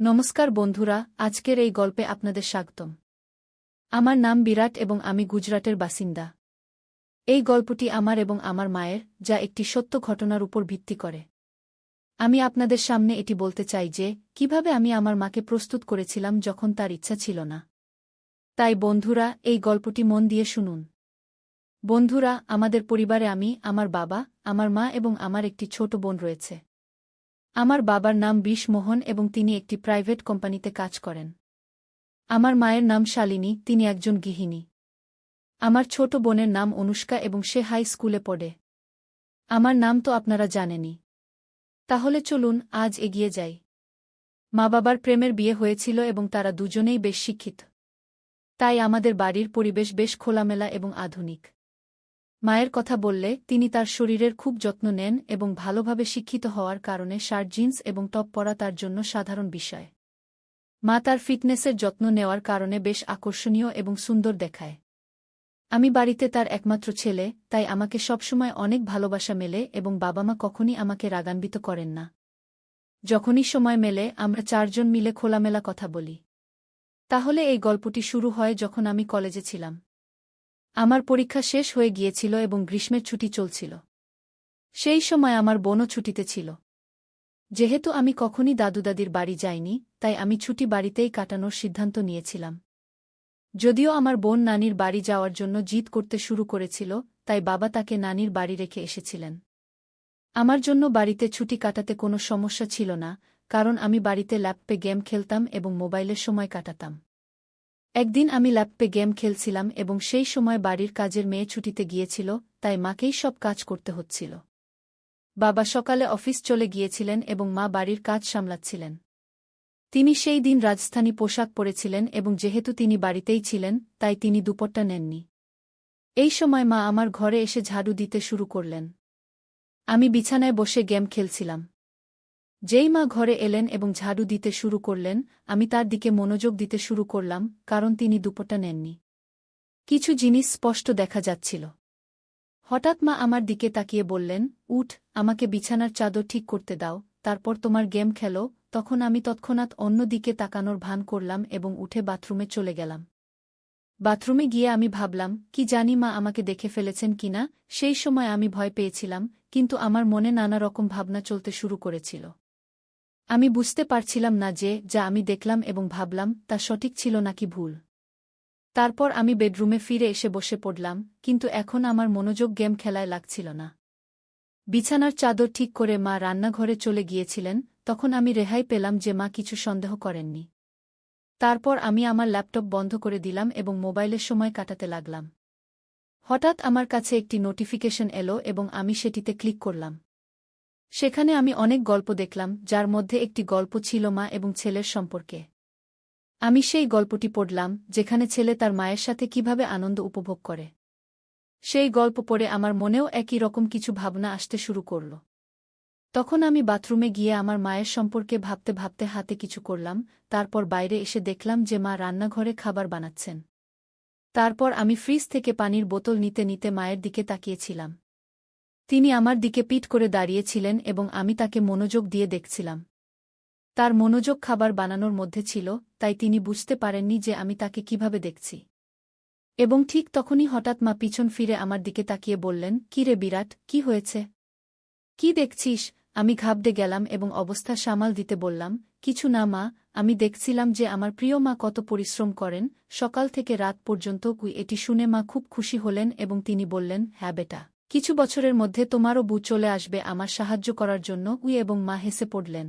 নমস্কার বন্ধুরা, আজকের এই গল্পে আপনাদের স্বাগতম। আমার নাম বিরাট এবং আমি গুজরাটের বাসিন্দা। এই গল্পটি আমার এবং আমার মায়ের, যা একটি সত্য ঘটনার উপর ভিত্তি করে। আমি আপনাদের সামনে এটি বলতে চাই যে কিভাবে আমি আমার মাকে প্রস্তুত করেছিলাম যখন তার ইচ্ছা ছিল না। তাই বন্ধুরা, এই গল্পটি মন দিয়ে শুনুন। বন্ধুরা, আমাদের পরিবারে আমি, আমার বাবা, আমার মা এবং আমার একটি ছোট বোন রয়েছে। আমার বাবার নাম মোহন এবং তিনি একটি প্রাইভেট কোম্পানিতে কাজ করেন। আমার মায়ের নাম শালিনী, তিনি একজন গৃহিণী। আমার ছোট বোনের নাম অনুষ্কা এবং সে হাই স্কুলে পড়ে। আমার নাম তো আপনারা জানেনই। তাহলে চলুন আজ এগিয়ে যাই। মা বাবার প্রেমের বিয়ে হয়েছিল এবং তারা দুজনেই বেশ শিক্ষিত। তাই আমাদের বাড়ির পরিবেশ বেশ খোলামেলা এবং আধুনিক। মায়ের কথা বললে তিনি তার শরীরের খুব যত্ন নেন এবং ভালোভাবে শিক্ষিত হওয়ার কারণে শার্ট জিন্স এবং টপ পরা তার জন্য সাধারণ বিষয়। মা তার ফিটনেসের যত্ন নেওয়ার কারণে বেশ আকর্ষণীয় এবং সুন্দর দেখায়। আমি বাড়িতে তার একমাত্র ছেলে, তাই আমাকে সবসময় অনেক ভালোবাসা মেলে এবং বাবা মা কখনই আমাকে রাগান্বিত করেন না। যখনই সময় মেলে আমরা চারজন মিলে খোলামেলা কথা বলি। তাহলে এই গল্পটি শুরু হয় যখন আমি কলেজে ছিলাম। আমার পরীক্ষা শেষ হয়ে গিয়েছিল এবং গ্রীষ্মের ছুটি চলছিল। সেই সময় আমার বোনও ছুটিতে ছিল। যেহেতু আমি কখনই দাদু দাদির বাড়ি যাইনি, তাই আমি ছুটি বাড়িতেই কাটানোর সিদ্ধান্ত নিয়েছিলাম। যদিও আমার বোন নানির বাড়ি যাওয়ার জন্য জিদ করতে শুরু করেছিল, তাই বাবা তাকে নানির বাড়ি রেখে এসেছিলেন। আমার জন্য বাড়িতে ছুটি কাটাতে কোনো সমস্যা ছিল না, কারণ আমি বাড়িতে ল্যাপটপে গেম খেলতাম এবং মোবাইলের সময় কাটাতাম। একদিন আমি ল্যাপটপে গেম খেলছিলাম এবং সেই সময় বাড়ির কাজের মেয়ে ছুটিতে গিয়েছিল, তাই মাকেই সব কাজ করতে হচ্ছিল। বাবা সকালে অফিস চলে গিয়েছিলেন এবং মা বাড়ির কাজ সামলাচ্ছিলেন। তিনি সেই দিন রাজস্থানী পোশাক পরেছিলেন এবং যেহেতু তিনি বাড়িতেই ছিলেন, তাই তিনি দুপুরটা নেননি। এই সময় মা আমার ঘরে এসে ঝাড়ু দিতে শুরু করলেন। আমি বিছানায় বসে গেম খেলছিলাম। যেই মা ঘরে এলেন এবং ঝাড়ু দিতে শুরু করলেন, আমি তার দিকে মনোযোগ দিতে শুরু করলাম, কারণ তিনি দুপুরটা নেননি। কিছু জিনিস স্পষ্ট দেখা যাচ্ছিল। হঠাৎ মা আমার দিকে তাকিয়ে বললেন, উঠ, আমাকে বিছানার চাদর ঠিক করতে দাও, তারপর তোমার গেম খেলো। তখন আমি তৎক্ষণাৎ অন্য দিকে তাকানোর ভান করলাম এবং উঠে বাথরুমে চলে গেলাম। বাথরুমে গিয়ে আমি ভাবলাম, কি জানি মা আমাকে দেখে ফেলেছেন কিনা। সেই সময় আমি ভয় পেয়েছিলাম, কিন্তু আমার মনে নানা রকম ভাবনা চলতে শুরু করেছিল। আমি বুঝতে পারছিলাম না যে যা আমি দেখলাম এবং ভাবলাম তা সঠিক ছিল নাকি ভুল। তারপর আমি বেডরুমে ফিরে এসে বসে পড়লাম, কিন্তু এখন আমার মনোযোগ গেম খেলায় লাগছিল না। বিছানার চাদর ঠিক করে মা রান্নাঘরে চলে গিয়েছিলেন, তখন আমি রেহাই পেলাম যে মা কিছু সন্দেহ করেননি। তারপর আমি আমার ল্যাপটপ বন্ধ করে দিলাম এবং মোবাইলের সময় কাটাতে লাগলাম। হঠাৎ আমার কাছে একটি নোটিফিকেশন এলো এবং আমি সেটিতে ক্লিক করলাম। সেখানে আমি অনেক গল্প দেখলাম, যার মধ্যে একটি গল্প ছিল মা এবং ছেলের সম্পর্কে। আমি সেই গল্পটি পড়লাম, যেখানে ছেলে তার মায়ের সাথে কিভাবে আনন্দ উপভোগ করে। সেই গল্প পড়ে আমার মনেও একই রকম কিছু ভাবনা আসতে শুরু করল। তখন আমি বাথরুমে গিয়ে আমার মায়ের সম্পর্কে ভাবতে ভাবতে হাতে কিছু করলাম, তারপর বাইরে এসে দেখলাম যে মা রান্নাঘরে খাবার বানাচ্ছেন। তারপর আমি ফ্রিজ থেকে পানির বোতল নিতে নিতে মায়ের দিকে তাকিয়েছিলাম। তিনি আমার দিকে পিঠ করে দাঁড়িয়েছিলেন এবং আমি তাকে মনোযোগ দিয়ে দেখছিলাম। তার মনোযোগ খাবার বানানোর মধ্যে ছিল, তাই তিনি বুঝতে পারেননি যে আমি তাকে কিভাবে দেখছি। এবং ঠিক তখনই হঠাৎ মা পিছন ফিরে আমার দিকে তাকিয়ে বললেন, কি রে বিরাট, কি হয়েছে? কি দেখছিস? আমি ঘাবড়ে গেলাম এবং অবস্থা সামাল দিতে বললাম, কিছু না মা, আমি দেখছিলাম যে আমার প্রিয় মা কত পরিশ্রম করেন, সকাল থেকে রাত পর্যন্ত। এটি শুনে মা খুব খুশি হলেন এবং তিনি বললেন, হ্যাঁ বেটা, কিছু বছরের মধ্যে তোমারও বউ চলে আসবে আমার সাহায্য করার জন্য। এবং মা হেসে পড়লেন।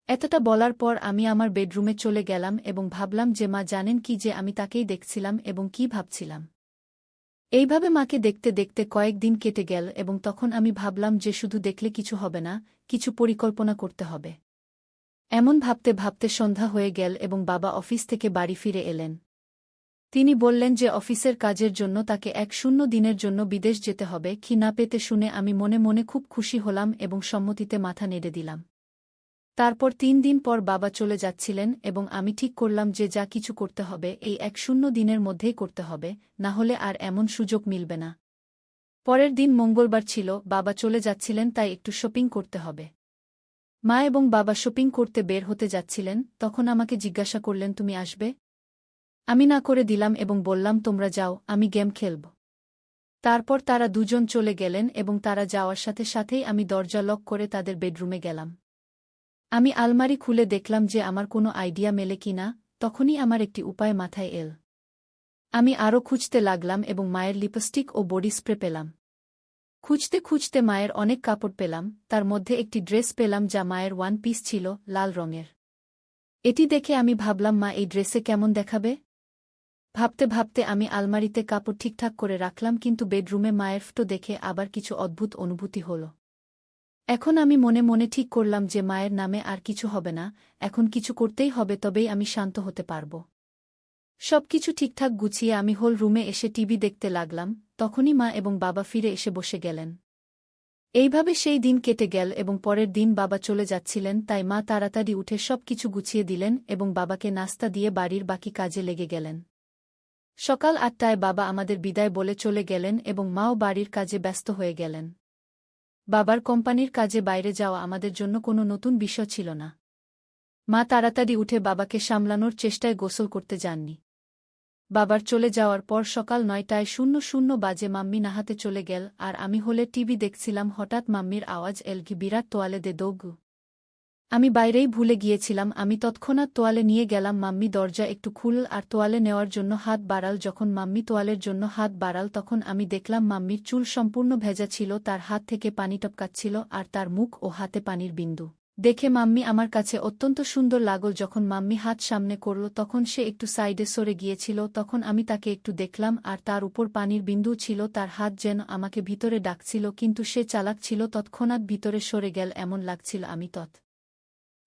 এতটা বলার পর আমি আমার বেডরুমে চলে গেলাম এবং ভাবলাম যে মা জানেন কি যে আমি তাকেই দেখছিলাম এবং কি ভাবছিলাম। এইভাবে মাকে দেখতে দেখতে কয়েকদিন কেটে গেল এবং তখন আমি ভাবলাম যে শুধু দেখলে কিছু হবে না, কিছু পরিকল্পনা করতে হবে। এমন ভাবতে ভাবতে সন্ধ্যা হয়ে গেল এবং বাবা অফিস থেকে বাড়ি ফিরে এলেন। তিনি বললেন যে অফিসের কাজের জন্য তাকে 1 দিনের জন্য বিদেশ যেতে হবে। কি না পেতে শুনে আমি মনে মনে খুব খুশি হলাম এবং সম্মতিতে মাথা নেড়ে দিলাম। তারপর 3 দিন পর বাবা চলে যাচ্ছিলেন এবং আমি ঠিক করলাম যে যা কিছু করতে হবে এই 1 দিনের মধ্যেই করতে হবে, না হলে আর এমন সুযোগ মিলবে না। পরের দিন মঙ্গলবার ছিল, বাবা চলে যাচ্ছিলেন, তাই একটু শপিং করতে হবে। মা এবং বাবা শপিং করতে বের হতে যাচ্ছিলেন, তখন আমাকে জিজ্ঞাসা করলেন তুমি আসবে? আমি না করে দিলাম এবং বললাম তোমরা যাও, আমি গেম খেলব। তারপর তারা দুজন চলে গেলেন এবং তারা যাওয়ার সাথে সাথেই আমি দরজা লক করে তাদের বেডরুমে গেলাম। আমি আলমারি খুলে দেখলাম যে আমার কোনো আইডিয়া মেলে কিনা, তখনই আমার একটি উপায় মাথায় এল। আমি আরও খুঁজতে লাগলাম এবং মায়ের লিপস্টিক ও বডি স্প্রে পেলাম। খুঁজতে খুঁজতে মায়ের অনেক কাপড় পেলাম, তার মধ্যে একটি ড্রেস পেলাম যা মায়ের ওয়ান পিস ছিল, লাল রঙের। এটি দেখে আমি ভাবলাম মা এই ড্রেসে কেমন দেখাবে। ভাবতে ভাবতে আমি আলমারিতে কাপড় ঠিকঠাক করে রাখলাম, কিন্তু বেডরুমে মায়ের ফটো দেখে আবার কিছু অদ্ভুত অনুভূতি হল। এখন আমি মনে মনে ঠিক করলাম যে মায়ের নামে আর কিছু হবে না, এখন কিছু করতেই হবে, তবেই আমি শান্ত হতে পারব। সবকিছু ঠিকঠাক গুছিয়ে আমি হোল রুমে এসে টিভি দেখতে লাগলাম, তখনই মা এবং বাবা ফিরে এসে বসে গেলেন। এইভাবে সেই দিন কেটে গেল এবং পরের দিন বাবা চলে যাচ্ছিলেন, তাই মা তাড়াতাড়ি উঠে সবকিছু গুছিয়ে দিলেন এবং বাবাকে নাস্তা দিয়ে বাড়ির বাকি কাজে লেগে গেলেন। সকাল ৮টায় বাবা আমাদের বিদায় বলে চলে গেলেন এবং মাও বাড়ির কাজে ব্যস্ত হয়ে গেলেন। বাবার কোম্পানির কাজে বাইরে যাওয়া আমাদের জন্য কোনো নতুন বিষয় ছিল না। মা তাড়াতাড়ি উঠে বাবাকে সামলানোর চেষ্টায় গোসল করতে যাননি। বাবার চলে যাওয়ার পর সকাল ৯:০০ বাজে মাম্মি নাহাতে চলে গেল আর আমি হলে টিভি দেখছিলাম। হঠাৎ মাম্মির আওয়াজ এল, কি বিরাট তোয়ালে দে দোগু। আমি বাইরেই ভুলে গিয়েছিলাম। আমি তৎক্ষণাৎ তোয়ালে নিয়ে গেলাম। মাম্মি দরজা একটু খুলল আর তোয়ালে নেওয়ার জন্য হাত বাড়াল। যখন মাম্মি তোয়ালের জন্য হাত বাড়াল তখন আমি দেখলাম মাম্মির চুল সম্পূর্ণ ভেজা ছিল, তার হাত থেকে পানি টপকাচ্ছিল আর তার মুখ ও হাতে পানির বিন্দু দেখে মাম্মি আমার কাছে অত্যন্ত সুন্দর লাগল। যখন মাম্মি হাত সামনে করল তখন সে একটু সাইডে সরে গিয়েছিল, তখন আমি তাকে একটু দেখলাম আর তার উপর পানির বিন্দু ছিল। তার হাত যেন আমাকে ভিতরে ডাকছিল, কিন্তু সে চালাক ছিল, তৎক্ষণাৎ ভিতরে সরে গেল এমন লাগছিল। আমি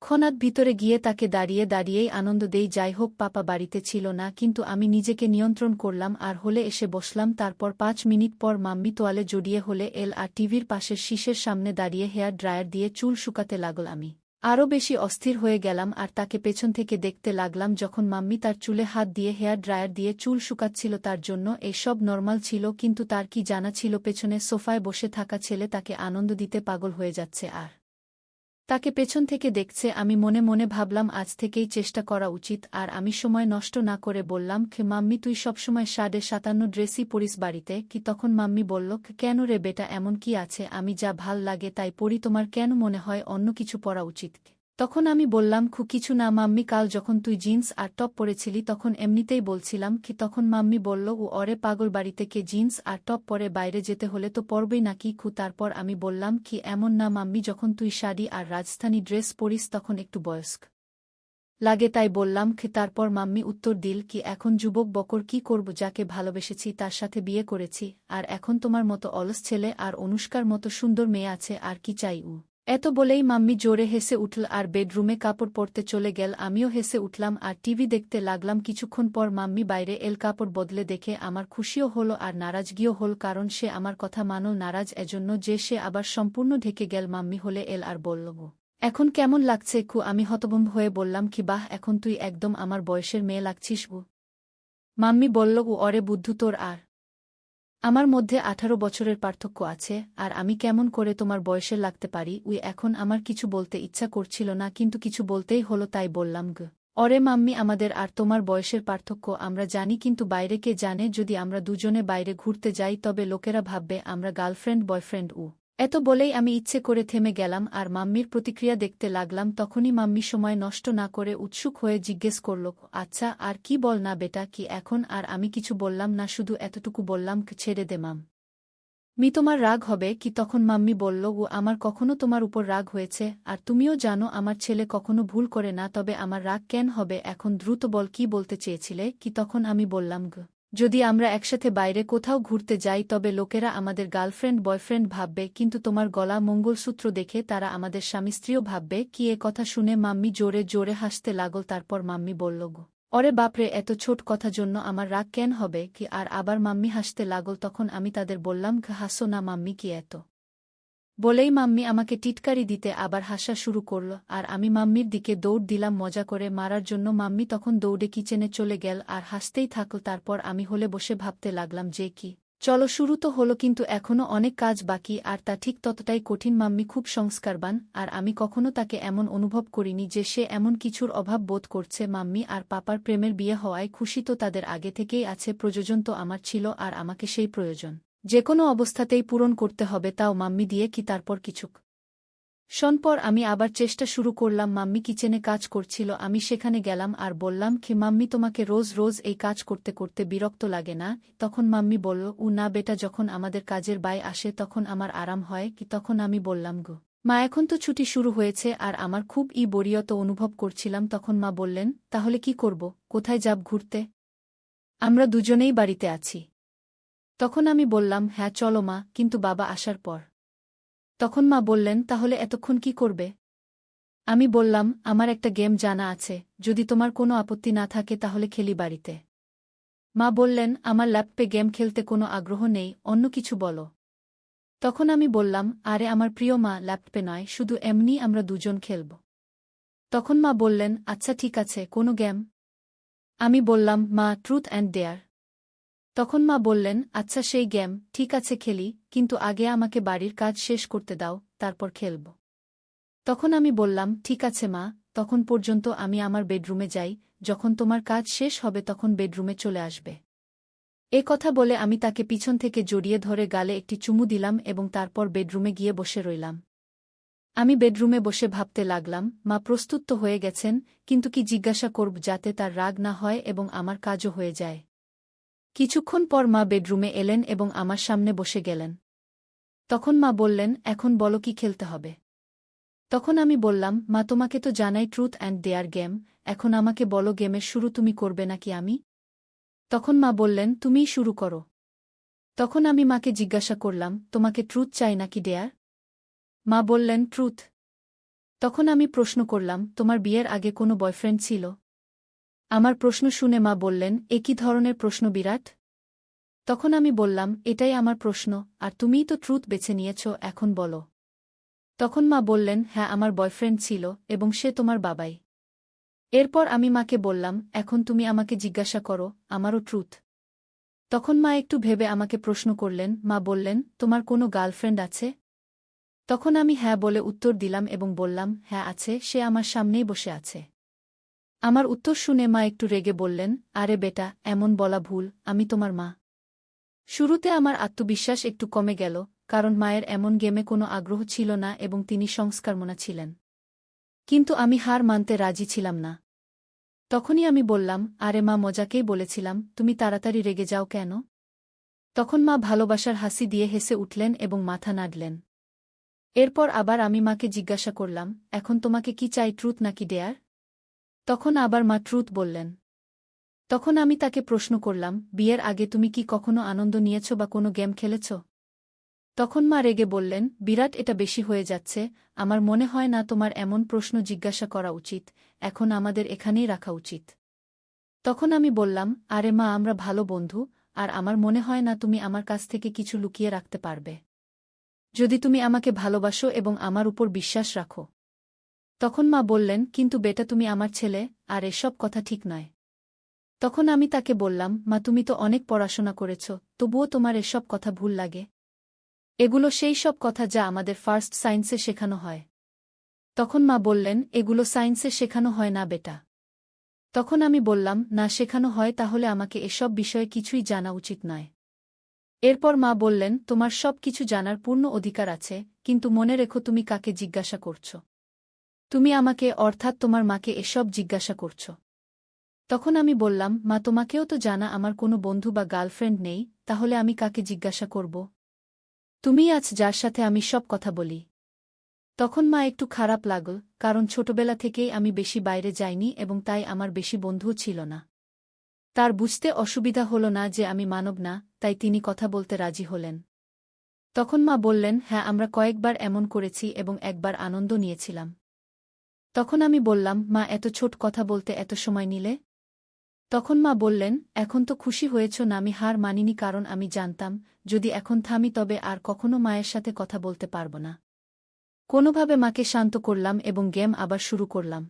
ক্ষণাৎ ভিতরে গিয়ে তাকে দাঁড়িয়ে দাঁড়িয়েই আনন্দ দেই। যাই হোক, পাপা বাড়িতে ছিল না, কিন্তু আমি নিজেকে নিয়ন্ত্রণ করলাম আর হলে এসে বসলাম। তারপর ৫ মিনিট পর মাম্মি তোয়ালে জড়িয়ে হলে এল আর টিভির পাশের শীষের সামনে দাঁড়িয়ে হেয়ার ড্রায়ার দিয়ে চুল শুকাতে লাগল। আমি আরও বেশি অস্থির হয়ে গেলাম আর তাকে পেছন থেকে দেখতে লাগলাম। যখন মাম্মি তার চুলে হাত দিয়ে হেয়ার ড্রায়ার দিয়ে চুল শুকাচ্ছিল তার জন্য এসব নর্মাল ছিল, কিন্তু তার কি জানা ছিল পেছনে সোফায় বসে থাকা ছেলে তাকে আনন্দ দিতে পাগল হয়ে যাচ্ছে আর তাকে পেছন থেকে দেখছে। আমি মনে মনে ভাবলাম আজ থেকেই চেষ্টা করা উচিত। আর আমি সময় নষ্ট না করে বললাম, মাম্মি তুই সবসময় ৫৭ ড্রেসই পরিস বাড়িতে কি? তখন মাম্মি বলল, কেন রে বেটা, এমন কি আছে? আমি যা ভাল লাগে তাই পরি, তোমার কেন মনে হয় অন্য কিছু পরা উচিত? তখন আমি বললাম, কিছু না মাম্মি, কাল যখন তুই জিন্স আর টপ পরেছিলি তখন এমনিতেই বলছিলাম কি। তখন মাম্মি বলল, ও অরে পাগল, বাড়িতে কে জিন্স আর টপ পরে বাইরে যেতে হলে তো পরবেই নাকি? তারপর আমি বললাম, কি এমন না মাম্মি, যখন তুই শাড়ি আর রাজস্থানী ড্রেস পরিস তখন একটু বয়স্ক লাগে তাই বললাম। তারপর মাম্মি উত্তর দিল, কি এখন যুবক বকর কি করব, যাকে ভালোবেসেছি তার সাথে বিয়ে করেছি, আর এখন তোমার মতো অলস ছেলে আর অনুষ্কার মতো সুন্দর মেয়ে আছে, আর কি চাই? এত বলেই মাম্মি জোরে হেসে উঠল আর বেডরুমে কাপড় পরতে চলে গেল। আমিও হেসে উঠলাম আর টিভি দেখতে লাগলাম। কিছুক্ষণ পর মাম্মি বাইরে এল। কাপড় বদলে দেখে আমার খুশিও হলো আর নারাজগিও হল, কারণ সে আমার কথা মানল। নারাজ এজন্য যে সে আবার সম্পূর্ণ ঢেকে গেল। মাম্মি হলে এল আর বলল, এখন কেমন লাগছে? আমি হতভম্ব হয়ে বললাম, কি বাহ, এখন তুই একদম আমার বয়সের মেয়ে লাগছিস। মাম্মি বলল, অরে বুদ্ধু, তোর আর আমার মধ্যে ১৮ বছরের পার্থক্য আছে, আর আমি কেমন করে তোমার বয়সের লাগতে পারি? এখন আমার কিছু বলতে ইচ্ছা করছিল না, কিন্তু কিছু বলতেই হলো, তাই বললাম, অরে মাম্মি, আমাদের আর তোমার বয়সের পার্থক্য আমরা জানি, কিন্তু বাইরে কে জানে? যদি আমরা দুজনে বাইরে ঘুরতে যাই তবে লোকেরা ভাববে আমরা গার্লফ্রেন্ড বয়ফ্রেন্ড। এত বলেই আমি ইচ্ছে করে থেমে গেলাম আর মাম্মির প্রতিক্রিয়া দেখতে লাগলাম। তখনই মাম্মি সময় নষ্ট না করে উৎসুক হয়ে জিজ্ঞেস করল, আচ্ছা আর কি বল না বেটা, কি এখন? আর আমি কিছু বললাম না, শুধু এতটুকু বললাম, ছেড়ে দে মাম্মি, তোমার রাগ হবে কি? তখন মাম্মি বলল, আমার কখনো তোমার উপর রাগ হয়েছে? আর তুমিও জানো আমার ছেলে কখনো ভুল করে না, তবে আমার রাগ কেন হবে? এখন দ্রুত বল, কি বলতে চেয়েছিলে কি? তখন আমি বললাম, যদি আমরা একসাথে বাইরে কোথাও ঘুরতে যাই তবে লোকেরা আমাদের গার্লফ্রেন্ড বয়ফ্রেন্ড ভাববে, কিন্তু তোমার গলা মঙ্গলসূত্র দেখে তারা আমাদের স্বামী স্ত্রীও ভাববে। কি? এ কথা শুনে মাম্মি জোরে জোরে হাসতে লাগল। তারপর মাম্মি বলল, অরে বাপরে, এত ছোট কথা জন্য আমার রাগ কেন হবে কি? আর আবার মাম্মি হাসতে লাগল। তখন আমি তাদের বললাম, হাসো না মাম্মি, কি এত? বলেই মাম্মি আমাকে টিটকারি দিতে আবার হাসা শুরু করল আর আমি মাম্মির দিকে দৌড় দিলাম মজা করে মারার জন্য। মাম্মি তখন দৌড়ে কিচেনে চলে গেল আর হাসতেই থাকল। তারপর আমি হলে বসে ভাবতে লাগলাম যে কি চলো, শুরু তো হলো, কিন্তু এখনও অনেক কাজ বাকি, আর তা ঠিক ততটাই কঠিন। মাম্মি খুব সংস্কারবান, আর আমি কখনো তাকে এমন অনুভব করিনি যে সে এমন কিছুর অভাব বোধ করছে। মাম্মি আর পাপার প্রেমের বিয়ে হওয়ায় খুশি তো তাদের আগে থেকেই আছে, প্রয়োজন তো আমার ছিল, আর আমাকে সেই প্রয়োজন যেকোনো অবস্থাতেই পূরণ করতে হবে, তাও মাম্মি দিয়ে কি। তারপর কিছুক শোন পর আমি আবার চেষ্টা শুরু করলাম। মাম্মি কিচেনে কাজ করছিল, আমি সেখানে গেলাম আর বললাম, কি মাম্মি, তোমাকে রোজ রোজ এই কাজ করতে করতে বিরক্ত লাগে না? তখন মাম্মি বলল, না বেটা, যখন আমাদের কাজের বাই আসে তখন আমার আরাম হয়। কি তখন আমি বললাম, গো মা, এখন তো ছুটি শুরু হয়েছে আর আমার খুব বরিয়ত অনুভব করছিলাম। তখন মা বললেন, তাহলে কি করব, কোথায় যাব ঘুরতে? আমরা দুজনেই বাড়িতে আছি। তখন আমি বললাম, হ্যাঁ চলো মা, কিন্তু বাবা আসার পর। তখন মা বললেন, তাহলে এতক্ষণ কি করবে? আমি বললাম, আমার একটা গেম জানা আছে, যদি তোমার কোনো আপত্তি না থাকে তাহলে খেলি বাড়িতে। মা বললেন, আমার ল্যাপটপে গেম খেলতে কোনো আগ্রহ নেই, অন্য কিছু বলো। তখন আমি বললাম, আরে আমার প্রিয় মা, ল্যাপটপে নয়, শুধু এমনি আমরা দুজন খেলব। তখন মা বললেন, আচ্ছা ঠিক আছে, কোনো গেম? আমি বললাম, মা, ট্রুথ অ্যান্ড ডেয়ার। তখন মা বললেন, আচ্ছা সেই গেম, ঠিক আছে খেলি, কিন্তু আগে আমাকে বাড়ির কাজ শেষ করতে দাও, তারপর খেলব। তখন আমি বললাম, ঠিক আছে মা, তখন পর্যন্ত আমি আমার বেডরুমে যাই, যখন তোমার কাজ শেষ হবে তখন বেডরুমে চলে আসবে। এ কথা বলে আমি তাকে পিছন থেকে জড়িয়ে ধরে গালে একটি চুমু দিলাম এবং তারপর বেডরুমে গিয়ে বসে রইলাম। আমি বেডরুমে বসে ভাবতে লাগলাম, মা প্রস্তুত তো হয়ে গেছেন, কিন্তু কি জিজ্ঞাসা করব যাতে তার রাগ না হয় এবং আমার কাজও হয়ে যায়। কিছুক্ষণ পর মা বেডরুমে এলেন এবং আমার সামনে বসে গেলেন। তখন মা বললেন, এখন বলো কি খেলতে হবে? তখন আমি বললাম, মা, তোমাকে তো জানাই ট্রুথ অ্যান্ড ডেয়ার গেম, এখন আমাকে বলো গেমের শুরু তুমি করবে নাকি আমি? তখন মা বললেন, তুমিই শুরু করো। তখন আমি মাকে জিজ্ঞাসা করলাম, তোমাকে ট্রুথ চাই নাকি ডেয়ার? মা বললেন, ট্রুথ। তখন আমি প্রশ্ন করলাম, তোমার বিয়ের আগে কোনো বয়ফ্রেন্ড ছিল? আমার প্রশ্ন শুনে মা বললেন, এ কী ধরনের প্রশ্ন বিরাট? তখন আমি বললাম, এটাই আমার প্রশ্ন, আর তুমিই তো ট্রুথ বেছে নিয়েছ, এখন বলো। তখন মা বললেন, হ্যাঁ আমার বয়ফ্রেন্ড ছিল, এবং সে তোমার বাবাই। এরপর আমি মাকে বললাম, এখন তুমি আমাকে জিজ্ঞাসা করো, আমারও ট্রুথ। তখন মা একটু ভেবে আমাকে প্রশ্ন করলেন, মা বললেন, তোমার কোনো গার্লফ্রেন্ড আছে? তখন আমি হ্যাঁ বলে উত্তর দিলাম এবং বললাম, হ্যাঁ আছে, সে আমার সামনেই বসে আছে। আমার উত্তর শুনে মা একটু রেগে বললেন, আরে বেটা, এমন বলা ভুল, আমি তোমার মা। শুরুতে আমার আত্মবিশ্বাস একটু কমে গেল, কারণ মায়ের এমন গেমে কোনো আগ্রহ ছিল না এবং তিনি সংস্কারমনা ছিলেন। কিন্তু আমি হার মানতে রাজি ছিলাম না। তখনই আমি বললাম, আরে মা, মজাকেই বলেছিলাম, তুমি তাড়াতাড়ি রেগে যাও কেন? তখন মা ভালোবাসার হাসি দিয়ে হেসে উঠলেন এবং মাথা নাড়লেন। এরপর আবার আমি মাকে জিজ্ঞাসা করলাম, এখন তোমাকে কি চাই, ট্রুথ নাকি ডেয়ার? তখন আবার মা ট্রুথ বললেন। তখন আমি তাকে প্রশ্ন করলাম, বিয়ের আগে তুমি কি কখনো আনন্দ নিয়েছ বা কোনো গেম খেলেছ? তখন মা রেগে বললেন, বিরাট, এটা বেশি হয়ে যাচ্ছে, আমার মনে হয় না তোমার এমন প্রশ্ন জিজ্ঞাসা করা উচিত, এখন আমাদের এখানেই রাখা উচিত। তখন আমি বললাম, আরে মা, আমরা ভালো বন্ধু, আর আমার মনে হয় না তুমি আমার কাছ থেকে কিছু লুকিয়ে রাখতে পারবে, যদি তুমি আমাকে ভালোবাসো এবং আমার উপর বিশ্বাস রাখো। তখন মা বললেন, কিন্তু বেটা, তুমি আমার ছেলে, আর এসব কথা ঠিক নয়। তখন আমি তাকে বললাম, মা, তুমি তো অনেক পড়াশোনা করেছ, তবুও তোমার এসব কথা ভুল লাগে। এগুলো সেই সব কথা যা আমাদের ফার্স্ট সায়েন্সে শেখানো হয়। তখন মা বললেন, এগুলো সায়েন্সে শেখানো হয় না বেটা। তখন আমি বললাম, না শেখানো হয়, তাহলে আমাকে এসব বিষয়ে কিছুই জানা উচিত নয়। এরপর মা বললেন, তোমার সব কিছু জানার পূর্ণ অধিকার আছে, কিন্তু মনে রেখো তুমি কাকে জিজ্ঞাসা করছ। তুমি আমাকে, অর্থাৎ তোমার মাকে এসব জিজ্ঞাসা করছ। তখন আমি বললাম, মা, তোমাকেও তো জানা আমার কোনো বন্ধু বা গার্লফ্রেন্ড নেই, তাহলে আমি কাকে জিজ্ঞাসা করব? তুমিই আছ যার সাথে আমি সব কথা বলি। তখন মা একটু খারাপ লাগল, কারণ ছোটবেলা থেকেই আমি বেশি বাইরে যাইনি এবং তাই আমার বেশি বন্ধুও ছিল না। তার বুঝতে অসুবিধা হল না যে আমি মানব না, তাই তিনি কথা বলতে রাজি হলেন। তখন মা বললেন, হ্যাঁ আমরা কয়েকবার এমন করেছি এবং একবার আনন্দ নিয়েছিলাম। তখন আমি বললাম, মা, এত ছোট কথা বলতে এত সময় নিলে? তখন মা বললেন, এখন তো খুশি হয়েছ না? আমি হার মানিনি, কারণ আমি জানতাম, যদি এখন থামি তবে আর কখনো মায়ের সাথে কথা বলতে পারব না। কোনোভাবে মাকে শান্ত করলাম এবং গেম আবার শুরু করলাম।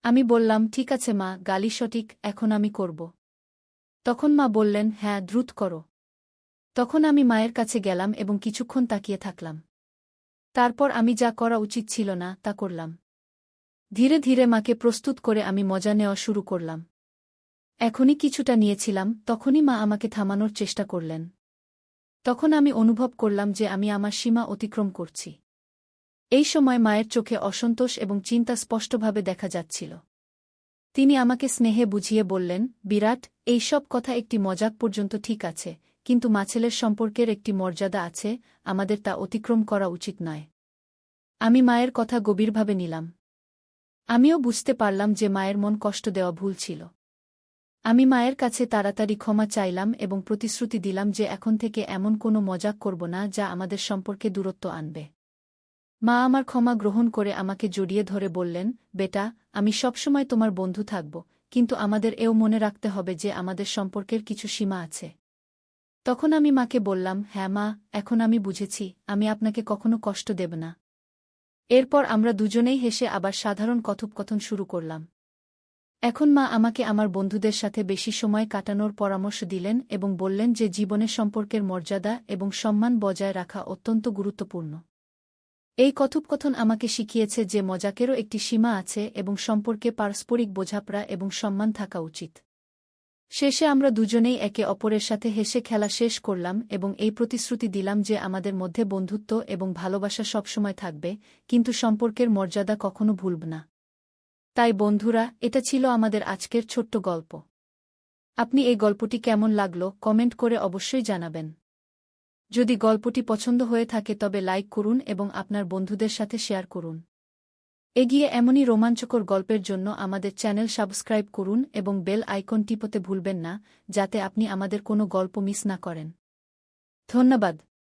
আমি বললাম, ঠিক আছে মা, গালি সঠিক, এখন আমি করব। তখন মা বললেন, হ্যাঁ দ্রুত করো। তখন আমি মায়ের কাছে গেলাম এবং কিছুক্ষণ তাকিয়ে থাকলাম। তারপর আমি যা করা উচিত ছিল না তা করলাম। ধীরে ধীরে মাকে প্রস্তুত করে আমি মজা নেওয়া শুরু করলাম। এখনই কিছুটা নিয়েছিলাম, তখনই মা আমাকে থামানোর চেষ্টা করলেন। তখন আমি অনুভব করলাম যে আমি আমার সীমা অতিক্রম করছি। এই সময় মায়ের চোখে অসন্তোষ এবং চিন্তা স্পষ্টভাবে দেখা যাচ্ছিল। তিনি আমাকে স্নেহে বুঝিয়ে বললেন, বিরাট, এই সব কথা একটি মজাক পর্যন্ত ঠিক আছে, কিন্তু মাছেলের সম্পর্কের একটি মর্যাদা আছে, আমাদের তা অতিক্রম করা উচিত নয়। আমি মায়ের কথা গভীরভাবে নিলাম। আমিও বুঝতে পারলাম যে মায়ের মন কষ্ট দেওয়া ভুল ছিল। আমি মায়ের কাছে তাড়াতাড়ি ক্ষমা চাইলাম এবং প্রতিশ্রুতি দিলাম যে এখন থেকে এমন কোনো মজাক করব না যা আমাদের সম্পর্কে দূরত্ব আনবে। মা আমার ক্ষমা গ্রহণ করে আমাকে জড়িয়ে ধরে বললেন, বেটা, আমি সবসময় তোমার বন্ধু থাকব, কিন্তু আমাদের এও মনে রাখতে হবে যে আমাদের সম্পর্কের কিছু সীমা আছে। তখন আমি মাকে বললাম, হ্যাঁ মা, এখন আমি বুঝেছি, আমি আপনাকে কখনো কষ্ট দেব না। এরপর আমরা দুজনেই হেসে আবার সাধারণ কথোপকথন শুরু করলাম। এখন মা আমাকে আমার বন্ধুদের সাথে বেশি সময় কাটানোর পরামর্শ দিলেন এবং বললেন যে জীবনে সম্পর্কের মর্যাদা এবং সম্মান বজায় রাখা অত্যন্ত গুরুত্বপূর্ণ। এই কথোপকথন আমাকে শিখিয়েছে যে মজাকেরও একটি সীমা আছে এবং সম্পর্কে পারস্পরিক বোঝাপড়া এবং সম্মান থাকা উচিত। শেষে আমরা দুজনেই একে অপরের সাথে হেসে খেলা শেষ করলাম এবং এই প্রতিশ্রুতি দিলাম যে আমাদের মধ্যে বন্ধুত্ব এবং ভালোবাসা সবসময় থাকবে, কিন্তু সম্পর্কের মর্যাদা কখনো ভুলব না। তাই বন্ধুরা, এটা ছিল আমাদের আজকের ছোট্ট গল্প। আপনি এই গল্পটি কেমন লাগলো কমেন্ট করে অবশ্যই জানাবেন। যদি গল্পটি পছন্দ হয়ে থাকে তবে লাইক করুন এবং আপনার বন্ধুদের সাথে শেয়ার করুন। এগিয়ে এমনই রোমাঞ্চকর গল্পের জন্য আমাদের চ্যানেল সাবস্ক্রাইব করুন এবং বেল আইকন টিপতে ভুলবেন না, যাতে আপনি আমাদের কোনো গল্প মিস না করেন। ধন্যবাদ।